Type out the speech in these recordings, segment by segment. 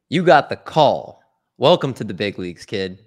You got the call. Welcome to the big leagues, kid.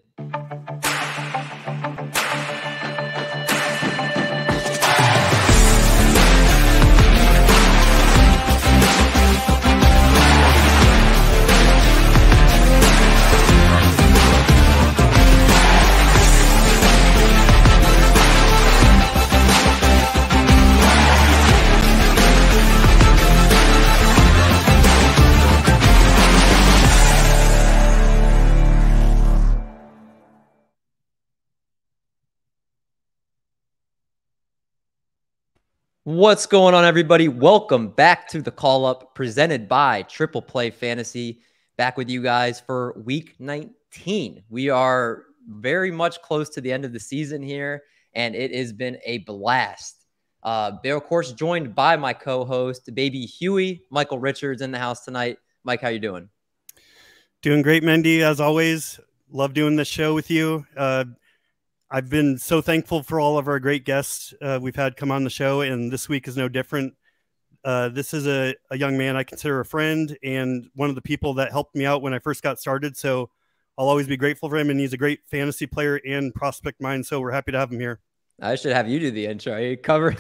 What's going on, everybody? Welcome back to the Call Up presented by Triple Play Fantasy. Back with you guys for week 19. We are very much close to the end of the season here, and it has been a blast. They're, of course, joined by my co-host, Baby Huey, Michael Richards, in the house tonight. Mike, how you doing? Doing great, Mendy, as always. Love doing this show with you. I've been so thankful for all of our great guests we've had come on the show, and this week is no different. This is a young man I consider a friend and one of the people that helped me out when I first got started, so I'll always be grateful for him, and he's a great fantasy player and prospect mind, so we're happy to have him here. I should have you do the intro. You cover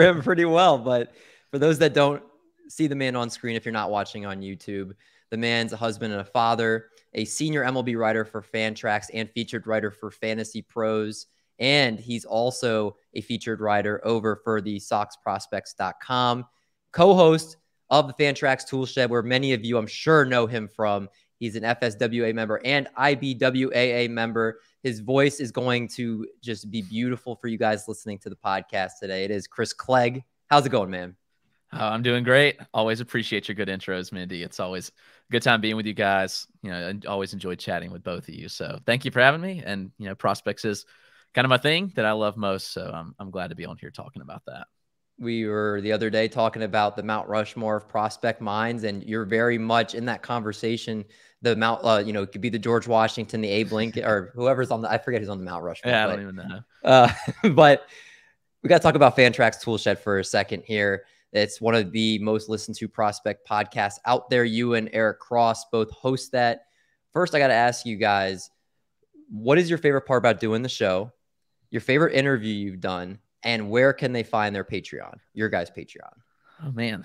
him pretty well, but for those that don't see the man on screen, if you're not watching on YouTube, the man's a husband and a father, a senior MLB writer for Fantrax and featured writer for Fantasy Pros. And he's also a featured writer over for the SoxProspects.com, co-host of the Fantrax Toolshed, where many of you, I'm sure, know him from. He's an FSWA member and IBWAA member. His voice is going to just be beautiful for you guys listening to the podcast today. It is Chris Clegg. How's it going, man? I'm doing great. Always appreciate your good intros, Mindy. It's always a good time being with you guys. You know, I always enjoyed chatting with both of you. So thank you for having me. And, you know, prospects is kind of my thing that I love most. So I'm glad to be on here talking about that. We were the other day talking about the Mount Rushmore of prospect minds, and you're very much in that conversation. The Mount, it could be the George Washington, the Abe Lincoln, or whoever's on I forget who's on the Mount Rushmore. Yeah, I don't even know. But we got to talk about Fantrax Toolshed for a second here. It's one of the most listened to prospect podcasts out there. You and Eric Cross both host that. First, I got to ask you guys, what is your favorite part about doing the show? Your favorite interview you've done? And where can they find their Patreon, your guys' Patreon? Oh, man.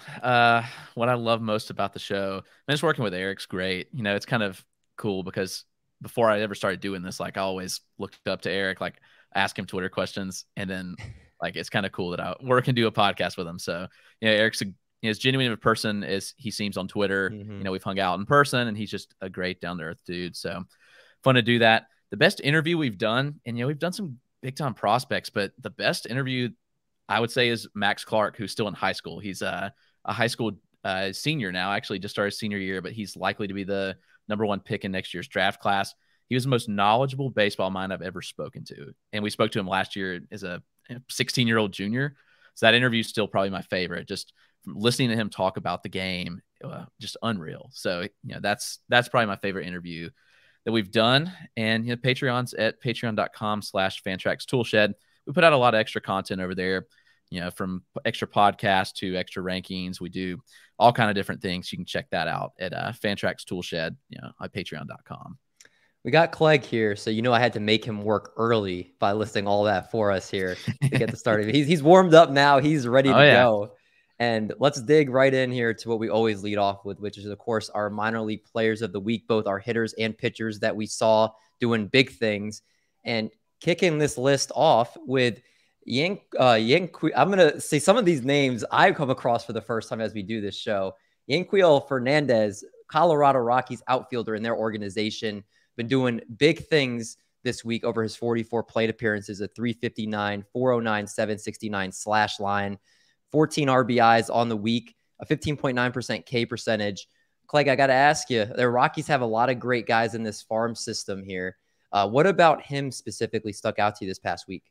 What I love most about the show, just working with Eric's great. You know, it's kind of cool because before I ever started doing this, like I always looked up to Eric, like ask him Twitter questions, and then like it's kind of cool that I work and do a podcast with him. So, you know, Eric's as genuine of a person as he seems on Twitter. You know, we've hung out in person, and he's just a great down-to-earth dude. So fun to do that. The best interview we've done, and, you know, we've done some big-time prospects, but the best interview I would say is Max Clark, who's still in high school. He's a high school senior now, actually just started senior year, but he's likely to be the #1 pick in next year's draft class. He was the most knowledgeable baseball mind I've ever spoken to. And we spoke to him last year as a 16-year-old junior. So that interview is still probably my favorite. Just listening to him talk about the game, just unreal. So, you know, that's probably my favorite interview that we've done. And, you know, Patreon's at patreon.com/FantraxToolshed. We put out a lot of extra content over there, you know, from extra podcasts to extra rankings. We do all kind of different things. You can check that out at Fantrax Toolshed, you know, at patreon.com. We got Clegg here, so you know I had to make him work early by listing all that for us here to get the start of it. He's warmed up now. He's ready to go. And let's dig right in here to what we always lead off with, which is, of course, our minor league players of the week, both our hitters and pitchers that we saw doing big things. And kicking this list off with Yanquiel. I'm going to say some of these names I've come across for the first time as we do this show. Yanquiel Fernandez, Colorado Rockies outfielder in their organization, been doing big things this week over his 44 plate appearances, a 359, 409, 769 slash line, 14 RBIs on the week, a 15.9% K percentage. Clegg, I got to ask you, the Rockies have a lot of great guys in this farm system here. What about him specifically stuck out to you this past week?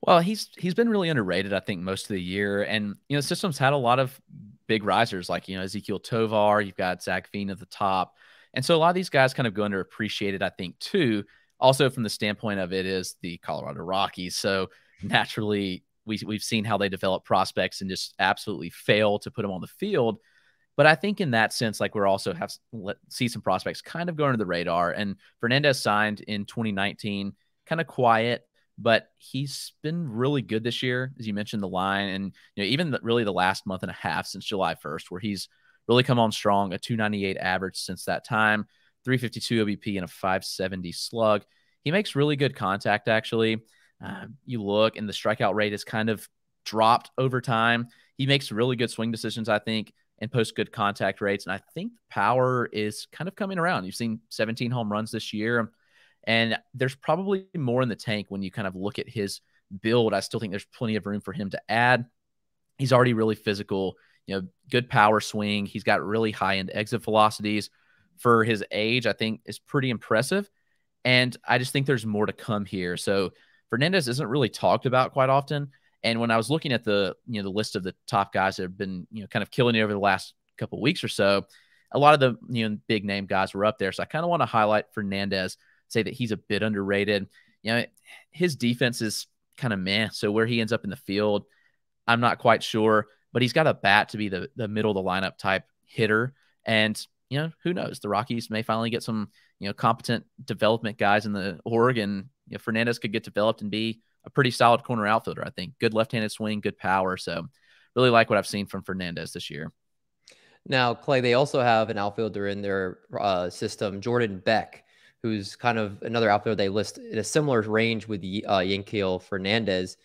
Well, he's been really underrated, I think, most of the year. And, you know, the system's had a lot of big risers like, you know, Ezekiel Tovar, you've got Zach Veen at the top. And so a lot of these guys kind of go underappreciated, I think, too. Also, from the standpoint of it is the Colorado Rockies. So naturally, we've seen how they develop prospects and just absolutely fail to put them on the field. But I think in that sense, like we're also see some prospects kind of go under the radar. And Fernandez signed in 2019, kind of quiet, but he's been really good this year, as you mentioned the line, and even really the last month and a half since July 1st, where he's really come on strong, a 298 average since that time, 352 OBP and a 570 slug. He makes really good contact, actually. You look, and the strikeout rate has kind of dropped over time. He makes really good swing decisions, I think, and posts good contact rates. And I think power is kind of coming around. You've seen 17 home runs this year, and there's probably more in the tank when you kind of look at his build. I still think there's plenty of room for him to add. He's already really physical, good power swing. He's got really high-end exit velocities. For his age, I think is pretty impressive. And I just think there's more to come here. So Fernandez isn't really talked about quite often. And when I was looking at the list of the top guys that have been, kind of killing it over the last couple of weeks or so, a lot of the, big name guys were up there. So I kind of want to highlight Fernandez, say that he's a bit underrated. His defense is kind of meh. So where he ends up in the field, I'm not quite sure, but he's got a bat to be the middle of the lineup type hitter. And, who knows? The Rockies may finally get some, competent development guys in the org, and Fernandez could get developed and be a pretty solid corner outfielder, I think. Good left-handed swing, good power. So really like what I've seen from Fernandez this year. Now, Clay, they also have an outfielder in their system, Jordan Beck, who's kind of another outfielder they list in a similar range with Yanquiel Fernandez.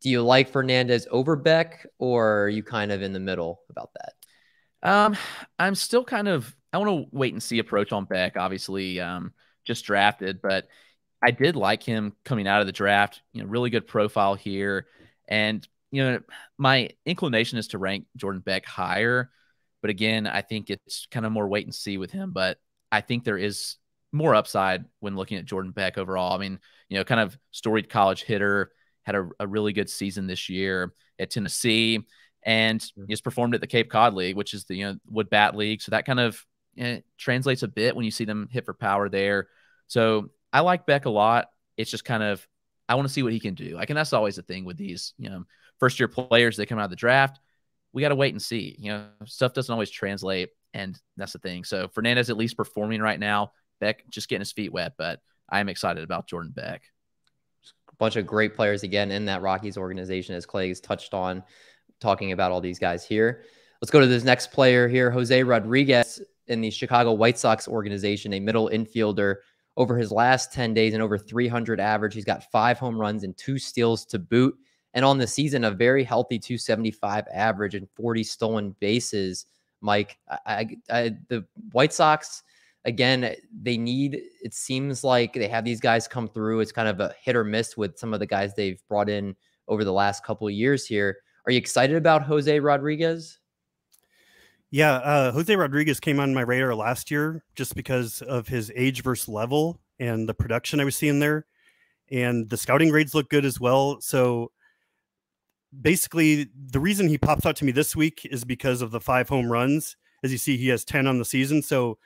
Do you like Fernandez over Beck, or are you kind of in the middle about that? I'm still kind of, I want to wait and see approach on Beck, obviously just drafted, but I did like him coming out of the draft, really good profile here. And, my inclination is to rank Jordan Beck higher, but again, I think it's kind of more wait and see with him, but I think there is more upside when looking at Jordan Beck overall. I mean, kind of storied college hitter, had a really good season this year at Tennessee, and he's performed at the Cape Cod League, which is the Wood Bat League. So that kind of translates a bit when you see them hit for power there. So I like Beck a lot. It's just kind of, I want to see what he can do. And that's always the thing with these, first-year players. They come out of the draft. We got to wait and see. Stuff doesn't always translate, and that's the thing. So Fernandez at least performing right now. Beck just getting his feet wet, but I am excited about Jordan Beck. A bunch of great players again in that Rockies organization, as Clegg has touched on, talking about all these guys here. Let's go to this next player here, Jose Rodriguez in the Chicago White Sox organization, a middle infielder. Over his last 10 days and over 300 average, he's got 5 home runs and 2 steals to boot. And on the season, a very healthy 275 average and 40 stolen bases. Mike, the White Sox, again, it seems like they have these guys come through. It's kind of a hit or miss with some of the guys they've brought in over the last couple of years here. Are you excited about Jose Rodriguez? Yeah, Jose Rodriguez came on my radar last year just because of his age versus level and the production I was seeing there. And the scouting grades look good as well. So basically, the reason he pops out to me this week is because of the 5 home runs. As you see, he has 10 on the season. So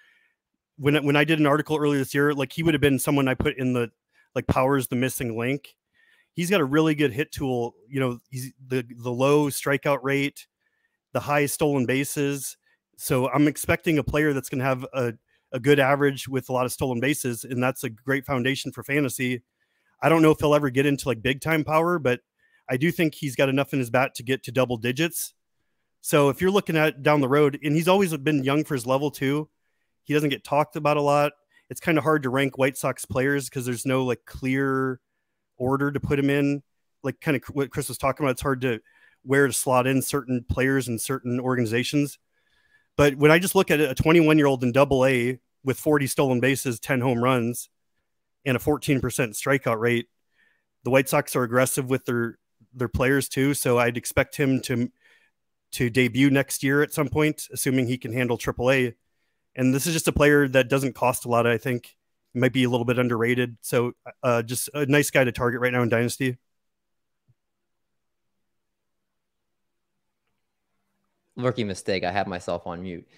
when I did an article earlier this year, like he would have been someone I put in the, like, power is the missing link. He's got a really good hit tool. He's the low strikeout rate, the high stolen bases. So I'm expecting a player that's going to have a good average with a lot of stolen bases, and that's a great foundation for fantasy. I don't know if he'll ever get into like big time power, but I do think he's got enough in his bat to get to double digits. So if you're looking at down the road, and he's always been young for his level too, he doesn't get talked about a lot. It's kind of hard to rank White Sox players because there's no like clear order to put him in. Like kind of what Chris was talking about, it's hard to where to slot in certain players in certain organizations. But when I just look at a 21-year-old in Double-A with 40 stolen bases, 10 home runs, and a 14% strikeout rate, the White Sox are aggressive with their players too. So I'd expect him to debut next year at some point, assuming he can handle Triple-A. And this is just a player that doesn't cost a lot. I think he might be a little bit underrated. So just a nice guy to target right now in Dynasty. Rookie mistake. I had myself on mute.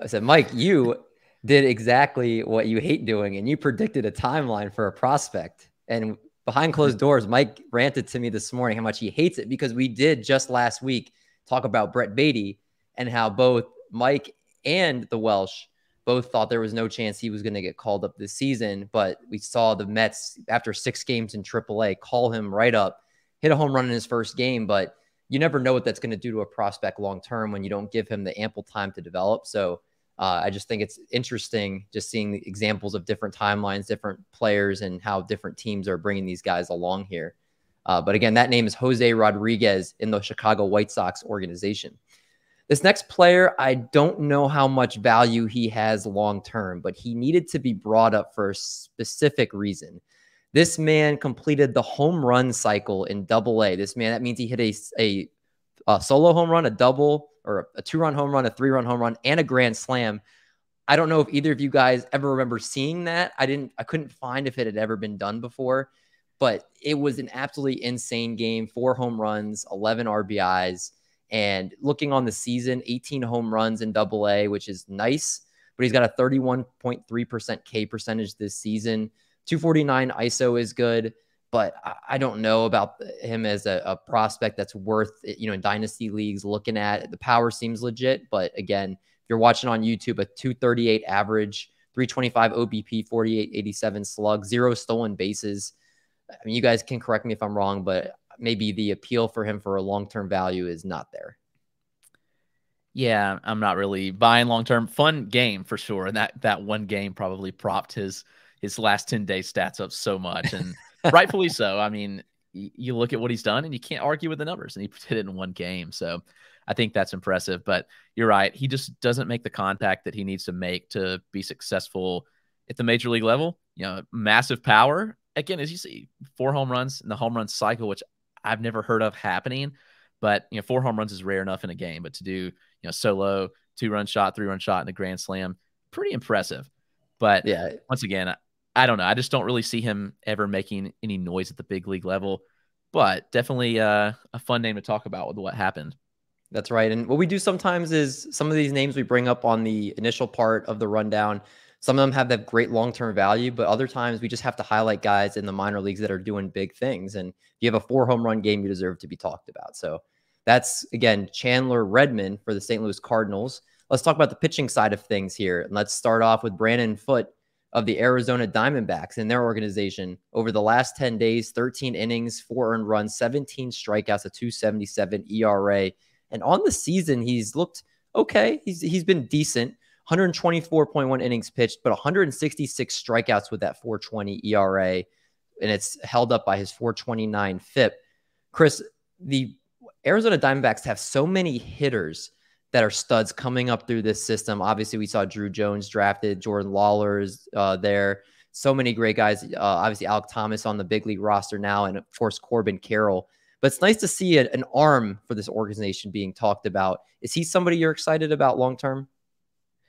I said, Mike, you did exactly what you hate doing, and you predicted a timeline for a prospect. And behind closed doors, Mike ranted to me this morning how much he hates it because we did just last week talk about Brett Beatty and how both Mike and the Welsh both thought there was no chance he was going to get called up this season. But we saw the Mets, after 6 games in AAA, call him right up, hit a home run in his first game. But you never know what that's going to do to a prospect long term when you don't give him the ample time to develop. So I just think it's interesting just seeing the examples of different timelines, different players, and how different teams are bringing these guys along here. But again, that name is Jose Rodriguez in the Chicago White Sox organization. This next player, I don't know how much value he has long-term, but he needed to be brought up for a specific reason. This man completed the home run cycle in Double-A. This man, that means he hit a solo home run, a double, or a 2-run home run, a 3-run home run, and a grand slam. I don't know if either of you guys ever remember seeing that. I couldn't find if it had ever been done before, but it was an absolutely insane game. 4 home runs, 11 RBIs, and looking on the season, 18 home runs in Double-A, which is nice, but he's got a 31.3% K percentage this season. 249 ISO is good, but I don't know about him as a prospect that's worth, in dynasty leagues looking at. The power seems legit, but again, if you're watching on YouTube, a 238 average, 325 OBP, 4887 slug, 0 stolen bases. I mean, you guys can correct me if I'm wrong, but maybe the appeal for him for a long-term value is not there. Yeah, I'm not really buying long-term. Fun game for sure. And that one game probably propped his last 10-day stats up so much, and rightfully so. I mean, you look at what he's done and you can't argue with the numbers, and he did it in one game. So I think that's impressive, but you're right. He just doesn't make the contact that he needs to make to be successful at the major league level. Massive power. Again, as you see, 4 home runs in the home run cycle, which I've never heard of happening, but 4 home runs is rare enough in a game, but to do, solo 2-run shot, 3-run shot in a grand slam, pretty impressive. But yeah, once again, I don't know. I just don't really see him ever making any noise at the big league level, but definitely a fun name to talk about with what happened. That's right. And what we do sometimes is some of these names we bring up on the initial part of the rundown, some of them have that great long-term value, but other times we just have to highlight guys in the minor leagues that are doing big things. And if you have a 4 home run game, you deserve to be talked about. So that's, again, Chandler Redmond for the St. Louis Cardinals. Let's talk about the pitching side of things here. And let's start off with Brandon Pfaadt of the Arizona Diamondbacks in their organization. Over the last 10 days, 13 innings, 4 earned runs, 17 strikeouts, a 2.77 ERA. And on the season, he's looked okay. He's been decent. 124.1 innings pitched, but 166 strikeouts with that 4.20 ERA. And it's held up by his 4.29 FIP. Chris, the Arizona Diamondbacks have so many hitters that are studs coming up through this system. Obviously, we saw Drew Jones drafted, Jordan Lawler's there. So many great guys. Obviously, Alek Thomas on the big league roster now, and of course, Corbin Carroll. But it's nice to see an arm for this organization being talked about. Is he somebody you're excited about long-term?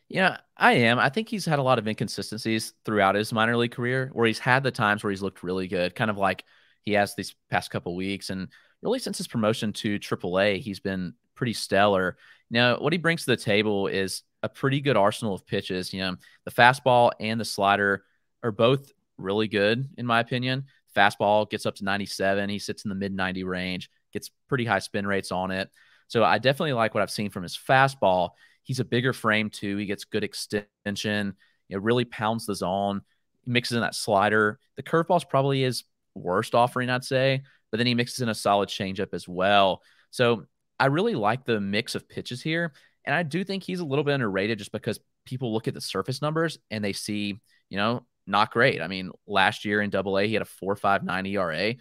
Yeah, I am. I think he's had a lot of inconsistencies throughout his minor league career, where he's had the times where he's looked really good, kind of like he has these past couple of weeks. And really since his promotion to AAA, he's been pretty stellar. Now, what he brings to the table is a pretty good arsenal of pitches. The fastball and the slider are both really good, in my opinion. Fastball gets up to 97. He sits in the mid-90 range, gets pretty high spin rates on it. So I definitely like what I've seen from his fastball. He's a bigger frame, too. He gets good extension. Really pounds the zone. He mixes in that slider. The curveball is probably his worst offering, I'd say, but then he mixes in a solid changeup as well. So I really like the mix of pitches here, and I do think he's a little bit underrated just because people look at the surface numbers and they see, not great. I mean, last year in Double-A, he had a 4.59 ERA.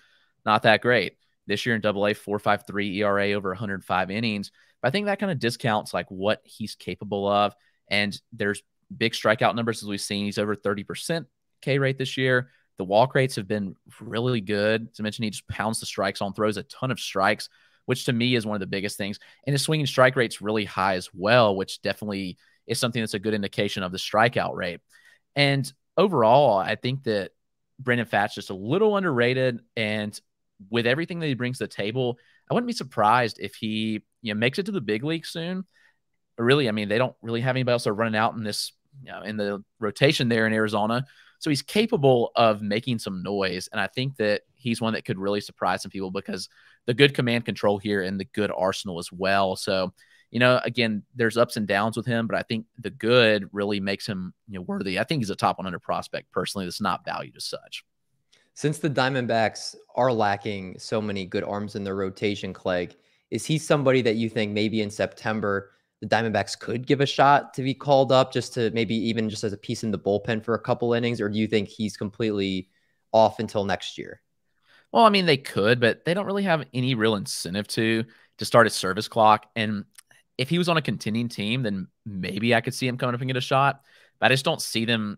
Not that great. This year in Double-A, 4.53 ERA over 105 innings. But I think that kind of discounts like what he's capable of. And there's big strikeout numbers as we've seen. He's over 30% K rate this year. The walk rates have been really good. As I mentioned, he just pounds the strikes on, throws a ton of strikes, which to me is one of the biggest things. And his swinging strike rate's really high as well, which definitely is something that's a good indication of the strikeout rate. And overall, I think that Brandon Pfaadt's just a little underrated. And with everything that he brings to the table, I wouldn't be surprised if he makes it to the big league soon. But really, I mean, they don't really have anybody else running out in this, in the rotation there in Arizona. So he's capable of making some noise. And I think that he's one that could really surprise some people because the good command control here and the good arsenal as well. So, you know, again, there's ups and downs with him, but I think the good really makes him, you know, worthy. I think he's a top 100 prospect personally that's not valued as such. Since the Diamondbacks are lacking so many good arms in their rotation, Clegg, is he somebody that you think maybe in September the Diamondbacks could give a shot to be called up just to maybe even just as a piece in the bullpen for a couple innings? Or do you think he's completely off until next year? Well, I mean, they could, but they don't really have any real incentive to start his service clock. And if he was on a contending team, then maybe I could see him coming up and get a shot. But I just don't see them,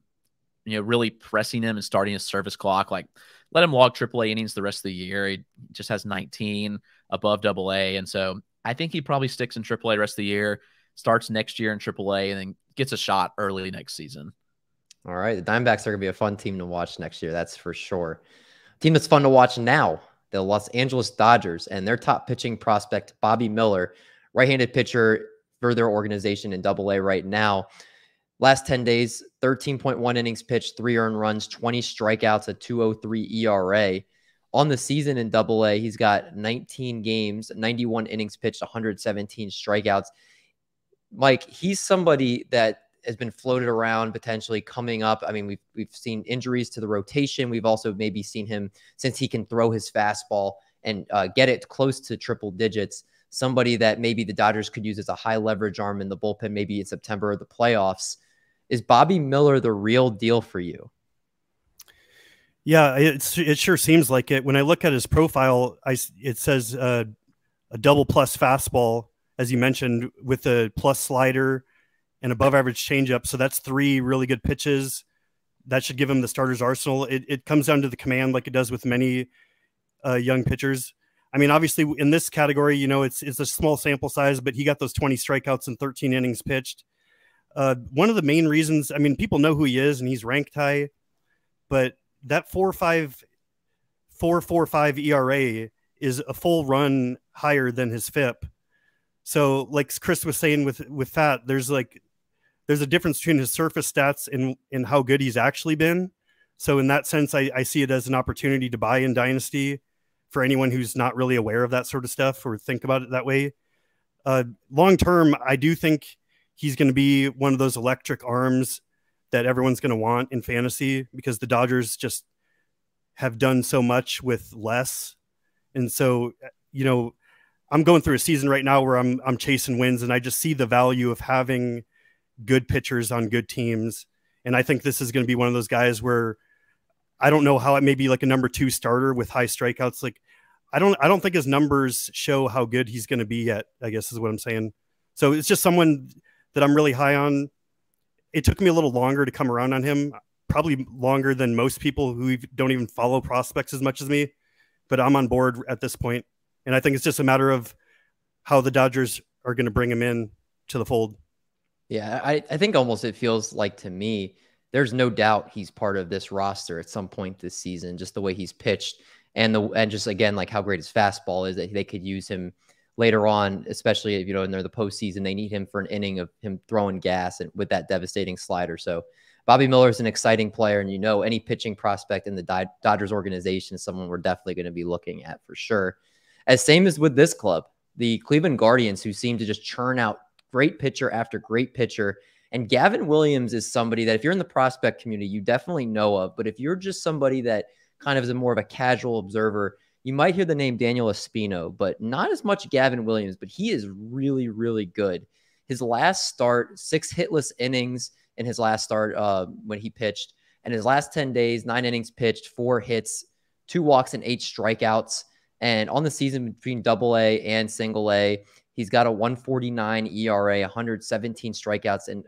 you know, really pressing him and starting his service clock. Like, let him log AAA innings the rest of the year. He just has 19 above AA. And so I think he probably sticks in AAA the rest of the year, starts next year in AAA, and then gets a shot early next season. All right. The Diamondbacks are going to be a fun team to watch next year. That's for sure. Team that's fun to watch now, the Los Angeles Dodgers, and their top pitching prospect, Bobby Miller, right-handed pitcher for their organization in AA right now. Last 10 days, 13.1 innings pitched, 3 earned runs, 20 strikeouts, a 2.03 ERA. On the season in AA, he's got 19 games, 91 innings pitched, 117 strikeouts. Mike, he's somebody that has been floated around potentially coming up. I mean, we've seen injuries to the rotation. We've also maybe seen him, since he can throw his fastball and get it close to triple digits, somebody that maybe the Dodgers could use as a high leverage arm in the bullpen, maybe in September or the playoffs. Is Bobby Miller the real deal for you? Yeah, it sure seems like it. When I look at his profile, it says a double plus fastball, as you mentioned, with a plus slider and above average changeup. So that's 3 really good pitches. That should give him the starter's arsenal. It comes down to the command, like it does with many young pitchers. I mean, obviously in this category, you know, it's a small sample size, but he got those 20 strikeouts and 13 innings pitched. One of the main reasons, I mean, people know who he is and he's ranked high, but that 4.45 ERA is a full run higher than his FIP. So like Chris was saying with Pfaadt, there's a difference between his surface stats and how good he's actually been. So in that sense, I see it as an opportunity to buy in Dynasty for anyone who's not really aware of that sort of stuff or think about it that way. Long term, I do think he's going to be one of those electric arms that everyone's going to want in fantasy, because the Dodgers just have done so much with less. And so, you know, I'm going through a season right now where I'm chasing wins, and I just see the value of having good pitchers on good teams. And I think this is going to be one of those guys where I don't know how it may be like a number 2 starter with high strikeouts. Like I don't think his numbers show how good he's going to be yet, I guess is what I'm saying. So it's just someone that I'm really high on. It took me a little longer to come around on him, probably longer than most people who don't even follow prospects as much as me, but I'm on board at this point. And I think it's just a matter of how the Dodgers are going to bring him in to the fold. Yeah, I think almost it feels like to me, there's no doubt he's part of this roster at some point this season, just the way he's pitched and just again, like how great his fastball is, that they could use him later on, especially if, you know, in the postseason, they need him for an inning of him throwing gas and with that devastating slider. So Bobby Miller is an exciting player, and, you know, any pitching prospect in the Dodgers organization is someone we're definitely going to be looking at for sure. As same as with this club, the Cleveland Guardians, who seem to just churn out great pitcher after great pitcher. And Gavin Williams is somebody that if you're in the prospect community, you definitely know of. But if you're just somebody that kind of is more of a casual observer, you might hear the name Daniel Espino, but not as much Gavin Williams. But he is really, really good. His last start, 6 hitless innings in his last start when he pitched. And his last 10 days, 9 innings pitched, 4 hits, 2 walks, and 8 strikeouts. And on the season between AA and single A, he's got a 1.49 ERA, 117 strikeouts, and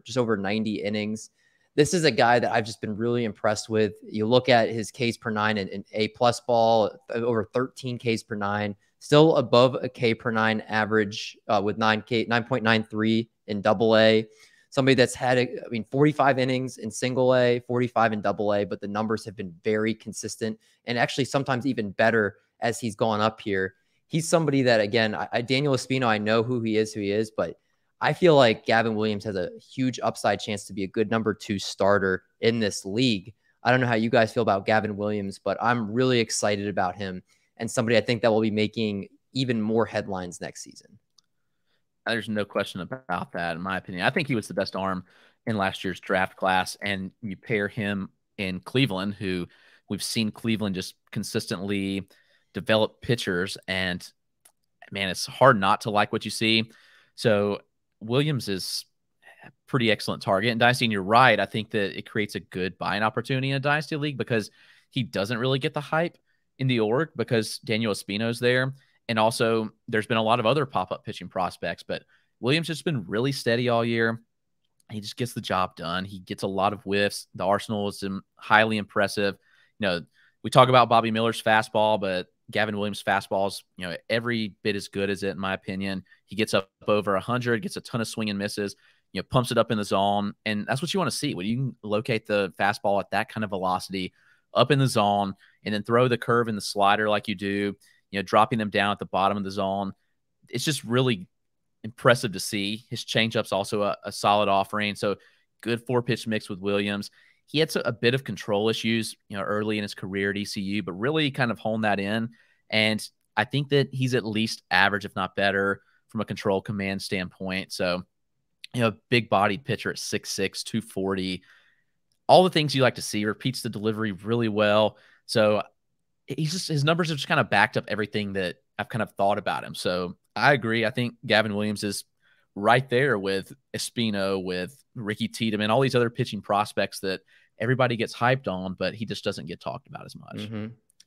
just over 90 innings. This is a guy that I've just been really impressed with. You look at his Ks per 9 and A+ ball, over 13 Ks per 9, still above a K per 9 average with 9.93 in AA. Somebody that's had, 45 innings in single A, 45 in AA, but the numbers have been very consistent and actually sometimes even better as he's gone up here. He's somebody that, again, Daniel Espino, I know who he is, but I feel like Gavin Williams has a huge upside chance to be a good number 2 starter in this league. I don't know how you guys feel about Gavin Williams, but I'm really excited about him and somebody I think that will be making even more headlines next season. There's no question about that, in my opinion. I think he was the best arm in last year's draft class, and you pair him in Cleveland, who we've seen Cleveland just consistently develop pitchers, and man, it's hard not to like what you see. So Williams is a pretty excellent target in Dynasty, and you're right. I think that it creates a good buying opportunity in a Dynasty League because he doesn't really get the hype in the org because Daniel Espino's there. And also, there's been a lot of other pop-up pitching prospects, but Williams has been really steady all year. He just gets the job done. He gets a lot of whiffs. The arsenal is highly impressive. You know, we talk about Bobby Miller's fastball, but Gavin Williams' fastball is, you know, every bit as good as it, in my opinion. He gets up over 100, gets a ton of swing and misses, you know, pumps it up in the zone. And that's what you want to see. When you can locate the fastball at that kind of velocity up in the zone and then throw the curve and the slider like you do, you know, dropping them down at the bottom of the zone. It's just really impressive to see. His changeup's also a solid offering. So good 4-pitch mix with Williams. He had a bit of control issues, you know, early in his career at ECU, but really kind of honed that in. And I think that he's at least average, if not better, from a control command standpoint. So, you know, big bodied pitcher at 6'6", 240, all the things you like to see, repeats the delivery really well. So his numbers have just kind of backed up everything that I've kind of thought about him. So I agree. I think Gavin Williams is right there with Espino, with Ricky Tiedemann, all these other pitching prospects that everybody gets hyped on, but he just doesn't get talked about as much.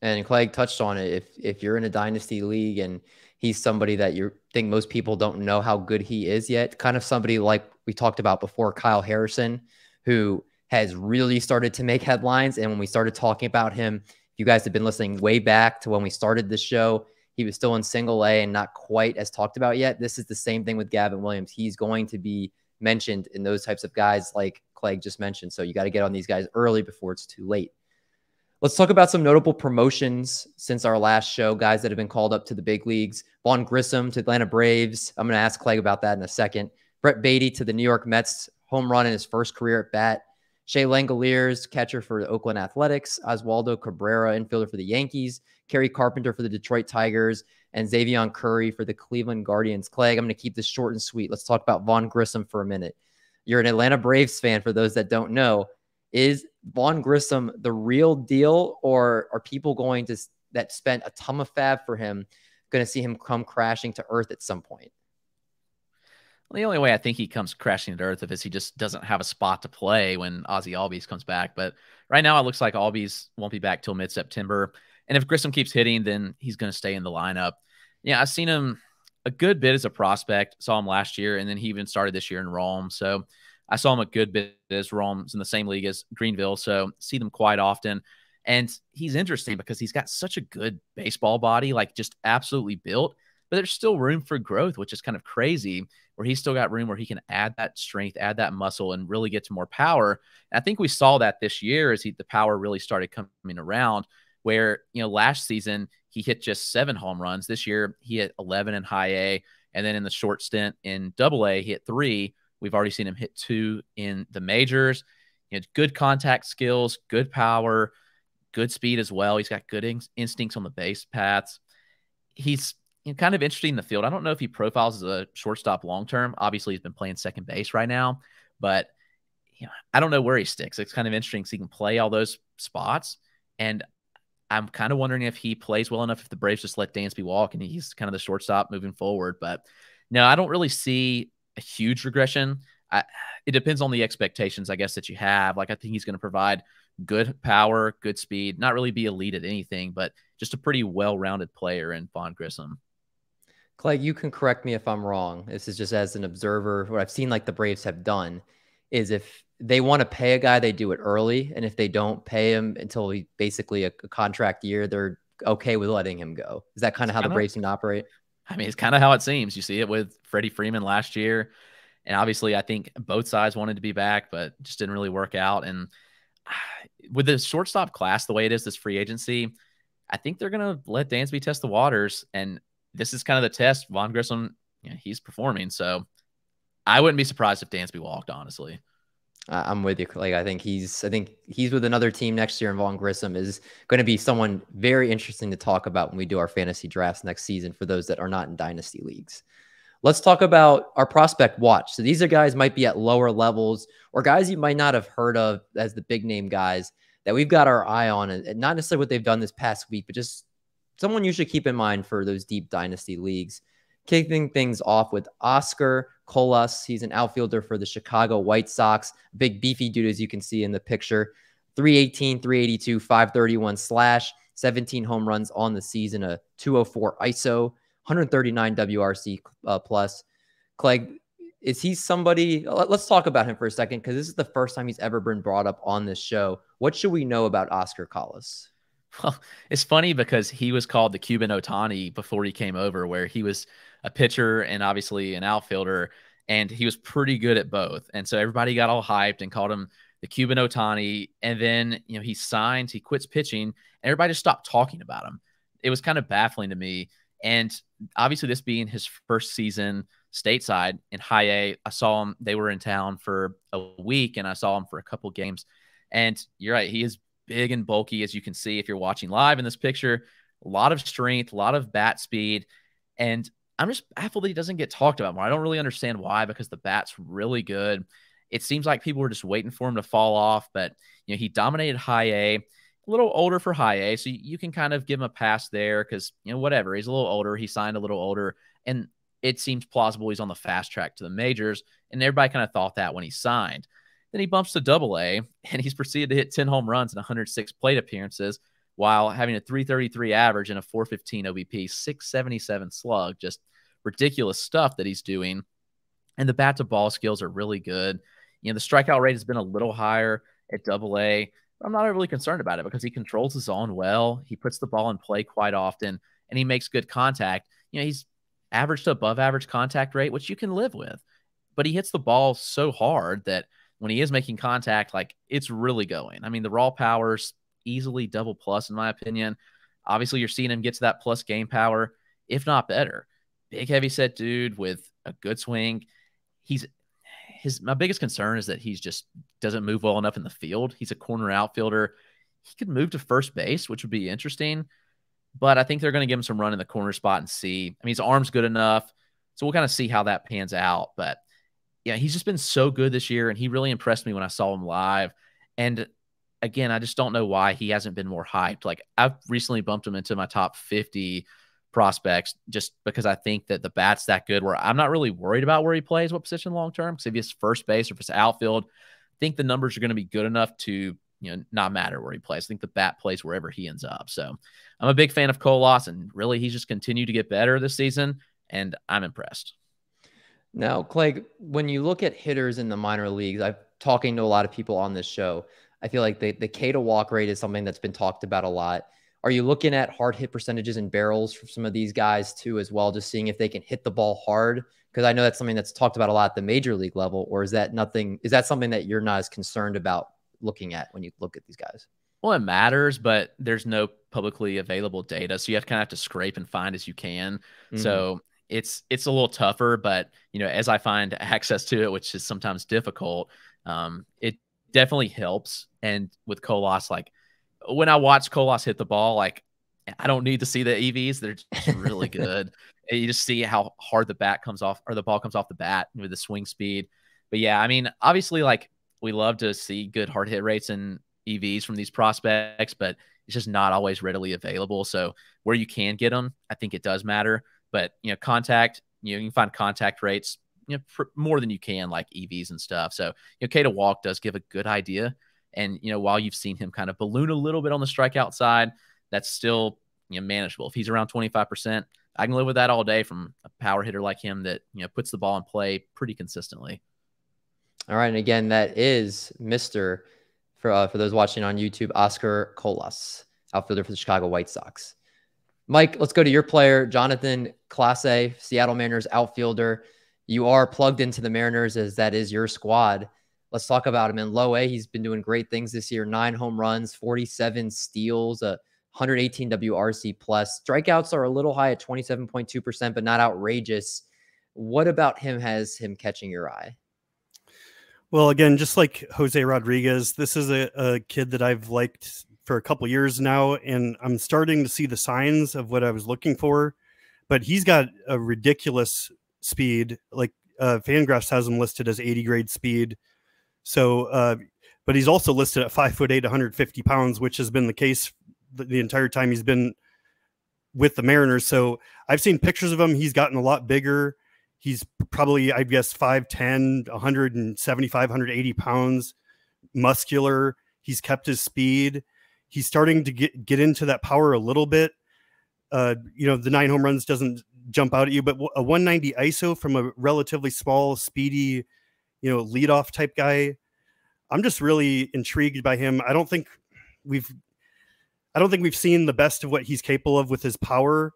And Clegg touched on it. If you're in a dynasty league and he's somebody that you think most people don't know how good he is yet, kind of somebody like we talked about before, Kyle Harrison, who has really started to make headlines. And when we started talking about him, if you guys have been listening way back to when we started this show, he was still in single A and not quite as talked about yet. This is the same thing with Gavin Williams. He's going to be mentioned in those types of guys like Clegg just mentioned. So you got to get on these guys early before it's too late. Let's talk about some notable promotions since our last show, guys that have been called up to the big leagues. Vaughn Grissom to Atlanta Braves. I'm going to ask Clegg about that in a second. Brett Beatty to the New York Mets, home run in his first career at bat. Shea Langoliers, catcher for the Oakland Athletics. Oswaldo Cabrera, infielder for the Yankees. Kerry Carpenter for the Detroit Tigers. And Xavion Curry for the Cleveland Guardians. Clegg, I'm going to keep this short and sweet. Let's talk about Vaughn Grissom for a minute. You're an Atlanta Braves fan, for those that don't know. Is Vaughn Grissom the real deal, or are people going to that spent a ton of fab for him going to see him come crashing to earth at some point? Well, the only way I think he comes crashing to earth is he just doesn't have a spot to play when Ozzie Albies comes back. But right now it looks like Albies won't be back till mid-September. And if Grissom keeps hitting, then he's going to stay in the lineup. Yeah, I've seen him a good bit as a prospect. Saw him last year, and then he even started this year in Rome. So I saw him a good bit as Rome's in the same league as Greenville, so see them quite often. And he's interesting because he's got such a good baseball body, like just absolutely built, but there's still room for growth, which is kind of crazy, where he's still got room where he can add that strength, add that muscle, and really get to more power. And I think we saw that this year as the power really started coming around, where, you know, last season he hit just 7 home runs. This year he hit 11 in high A, and then in the short stint in double A, he hit 3. We've already seen him hit 2 in the majors. You know, good contact skills, good power, good speed as well. He's got good instincts on the base paths. He's, you know, kind of interesting in the field. I don't know if he profiles as a shortstop long-term. Obviously, he's been playing second base right now, but you know, I don't know where he sticks. It's kind of interesting because he can play all those spots. And I'm kind of wondering if he plays well enough if the Braves just let Dansby walk and he's kind of the shortstop moving forward. But no, I don't really see a huge regression. It depends on the expectations, I guess, that you have. Like, I think he's going to provide good power, good speed, not really be elite at anything, but just a pretty well-rounded player in Vaughn Grissom. Clegg, you can correct me if I'm wrong. This is just as an observer. What I've seen like the Braves have done is if they want to pay a guy, they do it early. And if they don't pay him until he basically a contract year, they're okay with letting him go. Is that kind of how the Braves seem to operate? I mean, it's kind of how it seems. You see it with Freddie Freeman last year. And obviously, I think both sides wanted to be back, but just didn't really work out. And with the shortstop class, the way it is, this free agency, I think they're going to let Dansby test the waters. And this is kind of the test. Vaughn Grissom, you know, he's performing. So I wouldn't be surprised if Dansby walked, honestly. I'm with you. Like, I think he's with another team next year, and Vaughn Grissom is going to be someone very interesting to talk about when we do our fantasy drafts next season for those that are not in dynasty leagues. let's talk about our prospect watch. So these are guys might be at lower levels or guys you might not have heard of as the big name guys that we've got our eye on, and not necessarily what they've done this past week, but just someone you should keep in mind for those deep dynasty leagues. Kicking things off with Oscar Colas. He's an outfielder for the Chicago White Sox. Big beefy dude, as you can see in the picture. 318, 382, 531 slash, 17 home runs on the season, a 204 ISO, 139 WRC plus. Clegg, is he somebody? Let's talk about him for a second, because this is the first time he's ever been brought up on this show. What should we know about Oscar Colas? Well, it's funny because he was called the Cuban Ohtani before he came over, where he was a pitcher and obviously an outfielder, and he was pretty good at both. And so everybody got all hyped and called him the Cuban Ohtani. And then, you know, he signs, he quits pitching, and everybody just stopped talking about him. It was kind of baffling to me. And obviously this being his first season stateside in high A, I saw him, they were in town for a week, and I saw him for a couple games. And you're right, he is big and bulky, as you can see if you're watching live in this picture. A lot of strength, a lot of bat speed. And I'm just baffled that he doesn't get talked about more. I don't really understand why, because the bat's really good. It seems like people were just waiting for him to fall off, but you know, he dominated high A, a little older for high A, so you can kind of give him a pass there because, you know, whatever, he's a little older, he signed a little older, and it seems plausible he's on the fast track to the majors, and everybody kind of thought that when he signed. Then he bumps to Double A, and he's proceeded to hit 10 home runs and 106 plate appearances while having a 333 average and a 415 OBP, 677 slug. Just ridiculous stuff that he's doing. And the bat to ball skills are really good. You know, the strikeout rate has been a little higher at Double A. I'm not really concerned about it because he controls his zone well. He puts the ball in play quite often, and he makes good contact. You know, he's average to above average contact rate, which you can live with. But he hits the ball so hard that when he is making contact, like, it's really going. I mean, the raw power's easily double plus, in my opinion. Obviously, you're seeing him get to that plus game power, if not better. Big, heavy set dude with a good swing. My biggest concern is that he's just doesn't move well enough in the field. He's a corner outfielder. He could move to first base, which would be interesting, but I think they're going to give him some run in the corner spot and see. I mean, his arm's good enough, so we'll kind of see how that pans out. But yeah, he's just been so good this year, and he really impressed me when I saw him live. And again, I just don't know why he hasn't been more hyped. Like, I've recently bumped him into my top 50 prospects just because I think that the bat's that good where I'm not really worried about where he plays, what position long-term, because if he's first base or if it's outfield, I think the numbers are going to be good enough to, you know, not matter where he plays. I think the bat plays wherever he ends up. So I'm a big fan of Colas, and really he's just continued to get better this season, and I'm impressed. Now, Clegg, when you look at hitters in the minor leagues, I'm talking to a lot of people on this show. I feel like the K to walk rate is something that's been talked about a lot. Are you looking at hard hit percentages and barrels for some of these guys too, as well, just seeing if they can hit the ball hard? Because I know that's something that's talked about a lot at the major league level, or is that nothing? Is that something that you're not as concerned about looking at when you look at these guys? Well, it matters, but there's no publicly available data, so you have to kind of have to scrape and find as you can. Mm-hmm. So it's a little tougher, but you know, as I find access to it, which is sometimes difficult, it definitely helps. And with Colas, like, when I watch Colas hit the ball, like, I don't need to see the EVs. They're just really good. You just see how hard the bat comes off, or the ball comes off the bat with the swing speed. But yeah, I mean, obviously, like, we love to see good hard hit rates and EVs from these prospects, but it's just not always readily available. So where you can get them, I think it does matter. But, you know, contact, you know, you can find contact rates, you know, more than you can like EVs and stuff. So, you know, K to walk does give a good idea. And, you know, while you've seen him kind of balloon a little bit on the strikeout side, that's still, you know, manageable. If he's around 25%, I can live with that all day from a power hitter like him that, you know, puts the ball in play pretty consistently. All right. And again, that is Mr. For those watching on YouTube, Oscar Colas, outfielder for the Chicago White Sox. Mike, let's go to your player, Jonatan Clase, Seattle Mariners outfielder. You are plugged into the Mariners as that is your squad. Let's talk about him. In low A, he's been doing great things this year. 9 home runs, 47 steals, 118 WRC plus. Strikeouts are a little high at 27.2%, but not outrageous. What about him has him catching your eye? Well, again, just like Jose Rodriguez, this is a kid that I've liked for a couple years now, and I'm starting to see the signs of what I was looking for. But he's got a ridiculous speed. Like Fangraphs has him listed as 80 grade speed. So, but he's also listed at 5'8", 150 pounds, which has been the case the entire time he's been with the Mariners. So I've seen pictures of him. He's gotten a lot bigger. He's probably, I guess, 5'10", 175, 180 pounds, muscular. He's kept his speed. He's starting to get into that power a little bit. The 9 home runs doesn't jump out at you, but a 190 ISO from a relatively small, speedy, leadoff type guy. I'm just really intrigued by him. I don't think we've seen the best of what he's capable of with his power,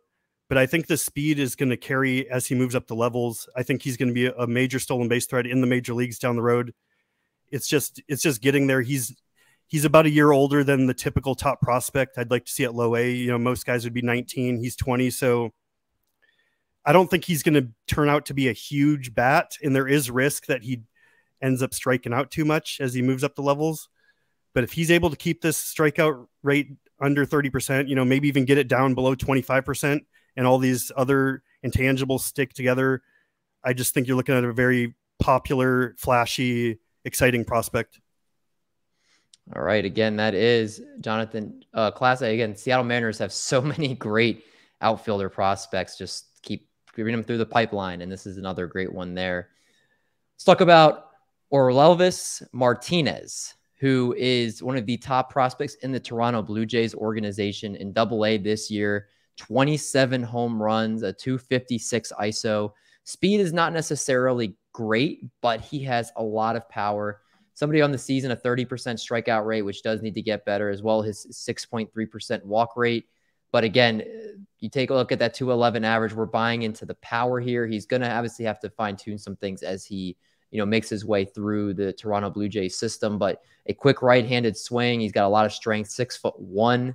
but I think the speed is going to carry as he moves up the levels. I think he's going to be a major stolen base threat in the major leagues down the road. It's just getting there. He's about a year older than the typical top prospect I'd like to see at low A. Most guys would be 19. He's 20. So I don't think he's going to turn out to be a huge bat. And there is risk that he ends up striking out too much as he moves up the levels. But if he's able to keep this strikeout rate under 30%, maybe even get it down below 25%, and all these other intangibles stick together, I just think you're looking at a very popular, flashy, exciting prospect. All right. Again, that is Jonatan Clase. Again, Seattle Mariners have so many great outfielder prospects. Just keep giving them through the pipeline, and this is another great one there. Let's talk about Orelivis Martinez, who is one of the top prospects in the Toronto Blue Jays organization in Double-A this year. 27 home runs, a 256 ISO. Speed is not necessarily great, but he has a lot of power. Somebody on the season, a 30% strikeout rate, which does need to get better, as well as his 6.3% walk rate. But again, you take a look at that 211 average, we're buying into the power here. He's going to obviously have to fine-tune some things as he makes his way through the Toronto Blue Jays system, but a quick right-handed swing. He's got a lot of strength, 6'1",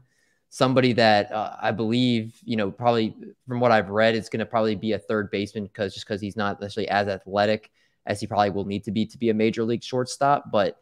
somebody that I believe, probably from what I've read, it's going to probably be a third baseman because he's not necessarily as athletic as he probably will need to be a major league shortstop. But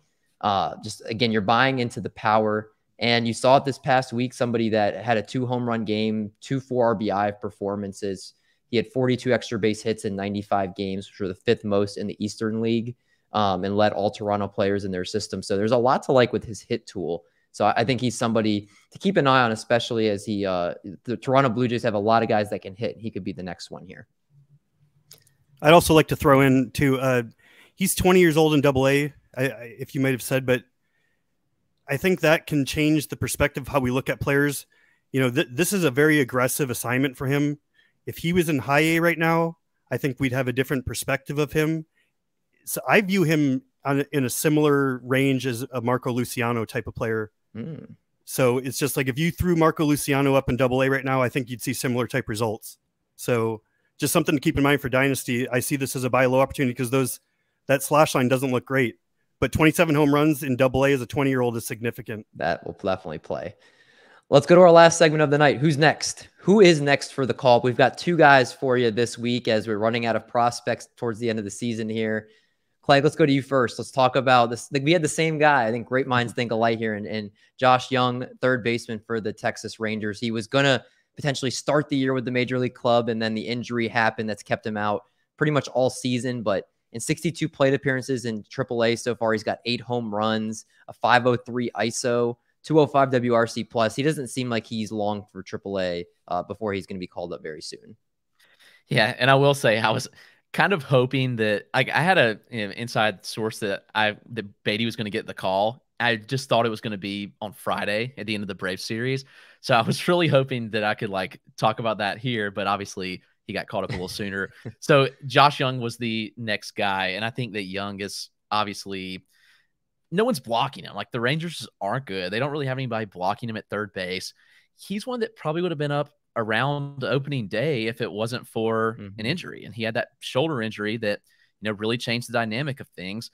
just again, you're buying into the power. And you saw it this past week, somebody that had a 2 home run game, 2 4 RBI performances. He had 42 extra base hits in 95 games, which were the 5th most in the Eastern League, and led all Toronto players in their system. So there's a lot to like with his hit tool. So I think he's somebody to keep an eye on, especially as the Toronto Blue Jays have a lot of guys that can hit, and he could be the next one here. I'd also like to throw in too, he's 20 years old in Double-A, if you might have said, but I think that can change the perspective of how we look at players. This is a very aggressive assignment for him. If he was in high A right now, I think we'd have a different perspective of him. So I view him in a similar range as a Marco Luciano type of player. So it's just like if you threw Marco Luciano up in Double-A right now, I think you'd see similar type results. So just something to keep in mind for Dynasty. I see this as a buy low opportunity because that slash line doesn't look great. But 27 home runs in Double-A as a 20-year-old is significant. That will definitely play. Let's go to our last segment of the night. Who's next? Who is next for the call? We've got 2 guys for you this week as we're running out of prospects towards the end of the season here. Clegg, let's go to you first. Let's talk about this. We had the same guy. I think great minds think alike here. And Josh Jung, third baseman for the Texas Rangers. He was going to potentially start the year with the Major League club, and then the injury happened that's kept him out pretty much all season. But in 62 plate appearances in AAA so far, he's got 8 home runs, a 503 ISO, 205 WRC plus. He doesn't seem like he's long for AAA before he's going to be called up very soon. Yeah, and I will say I was kind of hoping that I had a inside source that Beatty was going to get the call. I just thought it was going to be on Friday at the end of the Braves series. So I was really hoping that I could talk about that here, but obviously he got called up a little sooner. So Josh Jung was the next guy. And I think that Jung is obviously no one's blocking him. Like the Rangers aren't good. They don't really have anybody blocking him at third base. He's one that probably would have been up around opening day if it wasn't for an injury. And he had that shoulder injury that, really changed the dynamic of things.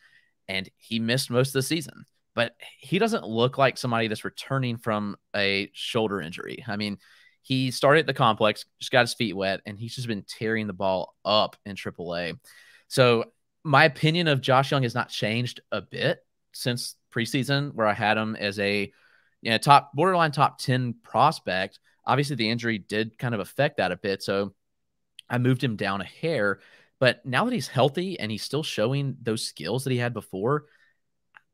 And he missed most of the season. But he doesn't look like somebody that's returning from a shoulder injury. I mean, he started at the complex, just got his feet wet, and he's just been tearing the ball up in AAA. So my opinion of Josh Jung has not changed a bit since preseason, where I had him as a borderline top 10 prospect. Obviously, the injury did kind of affect that a bit, so I moved him down a hair. But now that he's healthy and he's still showing those skills that he had before,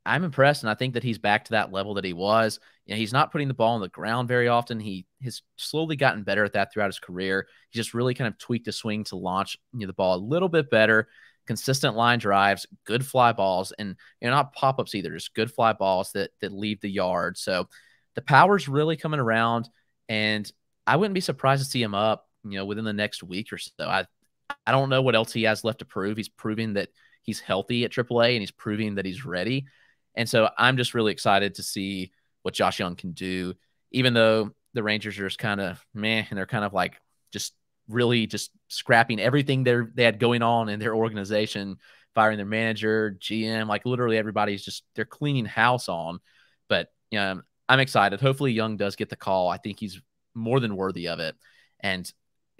I'm impressed, and I think that he's back to that level that he was. You know, he's not putting the ball on the ground very often. He has slowly gotten better at that throughout his career. He just really kind of tweaked his swing to launch the ball a little bit better, consistent line drives, good fly balls, and not pop-ups either, just good fly balls that leave the yard. So the power's really coming around, and I wouldn't be surprised to see him up, within the next week or so. I don't know what else he has left to prove. He's proving that he's healthy at AAA, and he's proving that he's ready. And so I'm just really excited to see what Josh Jung can do, even though the Rangers are just kind of meh, and they're kind of like just really just scrapping everything they had going on in their organization, firing their manager, GM, like literally everybody's just, they're cleaning house on. But I'm excited. Hopefully Jung does get the call. I think he's more than worthy of it. And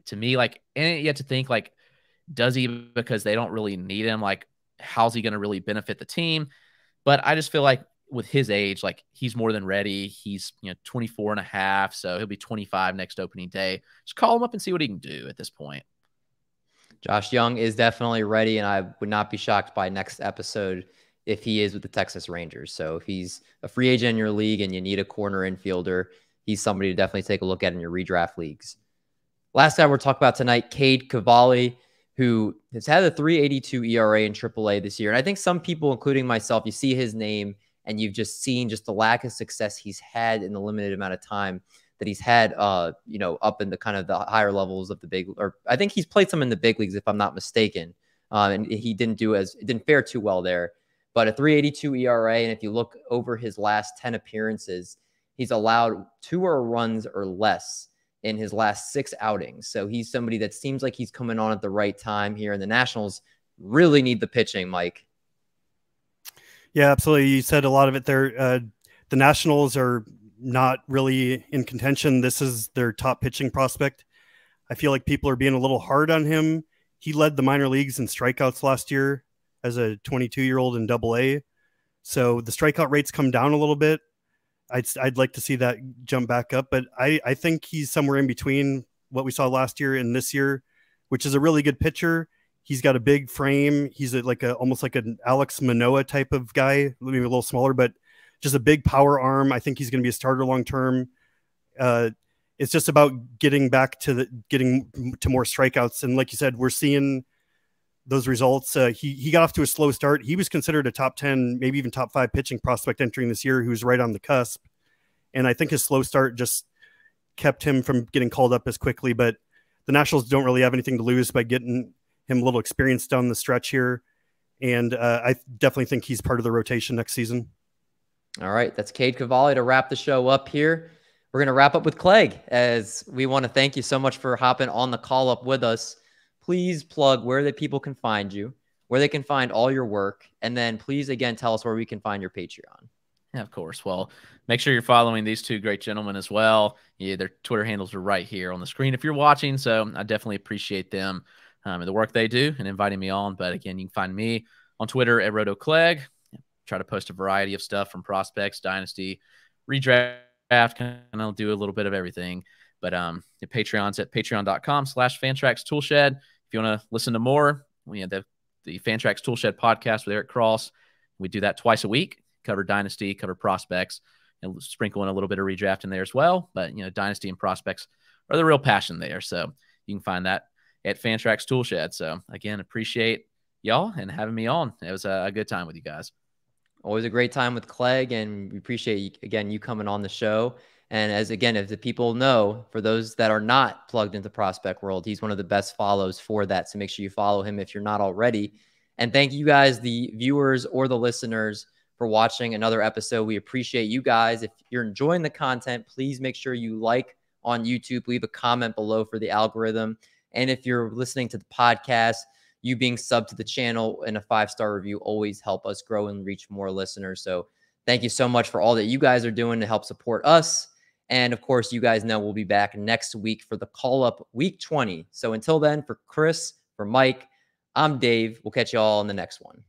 to me, like, and you have to think, like, does he, because they don't really need him? Like, how's he going to really benefit the team? But I just feel like with his age, like, he's more than ready. He's 24 and a half, so he'll be 25 next opening day. Just call him up and see what he can do at this point. Josh Jung is definitely ready, and I would not be shocked by next episode if he is with the Texas Rangers. So if he's a free agent in your league and you need a corner infielder, he's somebody to definitely take a look at in your redraft leagues. Last guy we're talking about tonight, Cade Cavalli, who has had a 3.82 ERA in AAA this year. And I think some people, including myself, you see his name and you've just seen just the lack of success he's had in the limited amount of time that he's had, up in the kind of the higher levels of the big, or I think he's played some in the big leagues, if I'm not mistaken. And he didn't fare too well there. But a 3.82 ERA, and if you look over his last 10 appearances, he's allowed 2 runs or less in his last 6 outings. So he's somebody that seems like he's coming on at the right time here. And the Nationals really need the pitching, Mike. Yeah, absolutely. You said a lot of it there. The Nationals are not really in contention. This is their top pitching prospect. I feel like people are being a little hard on him. He led the minor leagues in strikeouts last year as a 22-year-old in AA. So the strikeout rates come down a little bit. I'd like to see that jump back up, but I think he's somewhere in between what we saw last year and this year, which is a really good pitcher. He's got a big frame. He's almost like an Alex Manoah type of guy, maybe a little smaller, but just a big power arm. I think he's going to be a starter long term. It's just about getting to more strikeouts, and like you said, we're seeing those results. He got off to a slow start. He was considered a top 10, maybe even top 5 pitching prospect entering this year, who's right on the cusp. And I think his slow start just kept him from getting called up as quickly. But the Nationals don't really have anything to lose by getting him a little experience down the stretch here. And I definitely think he's part of the rotation next season. All right. That's Cade Cavalli to wrap the show up here. We're going to wrap up with Clegg, as we want to thank you so much for hopping on the call up with us. Please plug where the people can find you, where they can find all your work, and then please, again, tell us where we can find your Patreon. Yeah, of course. Well, make sure you're following these two great gentlemen as well. Yeah, their Twitter handles are right here on the screen if you're watching, so I definitely appreciate them and the work they do and inviting me on. But again, you can find me on Twitter at RotoClegg. Try to post a variety of stuff from prospects, dynasty, redraft, kind of do a little bit of everything. But the Patreon's at patreon.com/Fantrax Toolshed. If you want to listen to more, we have the Fantrax Toolshed podcast with Eric Cross. We do that twice a week, cover dynasty, cover prospects, and sprinkle in a little bit of redraft in there as well. But, dynasty and prospects are the real passion there. So you can find that at Fantrax Toolshed. So again, appreciate y'all and having me on. It was a good time with you guys. Always a great time with Clegg, and we appreciate you coming on the show. And as the people know, for those that are not plugged into Prospect World, he's one of the best follows for that. So make sure you follow him if you're not already. And thank you guys, the viewers or the listeners, for watching another episode. We appreciate you guys. If you're enjoying the content, please make sure you like on YouTube, leave a comment below for the algorithm. And if you're listening to the podcast, you being subbed to the channel and a 5-star review always help us grow and reach more listeners. So thank you so much for all that you guys are doing to help support us. And of course, you guys know we'll be back next week for the call up week 20. So until then, for Chris, for Mike, I'm Dave. We'll catch you all in the next one.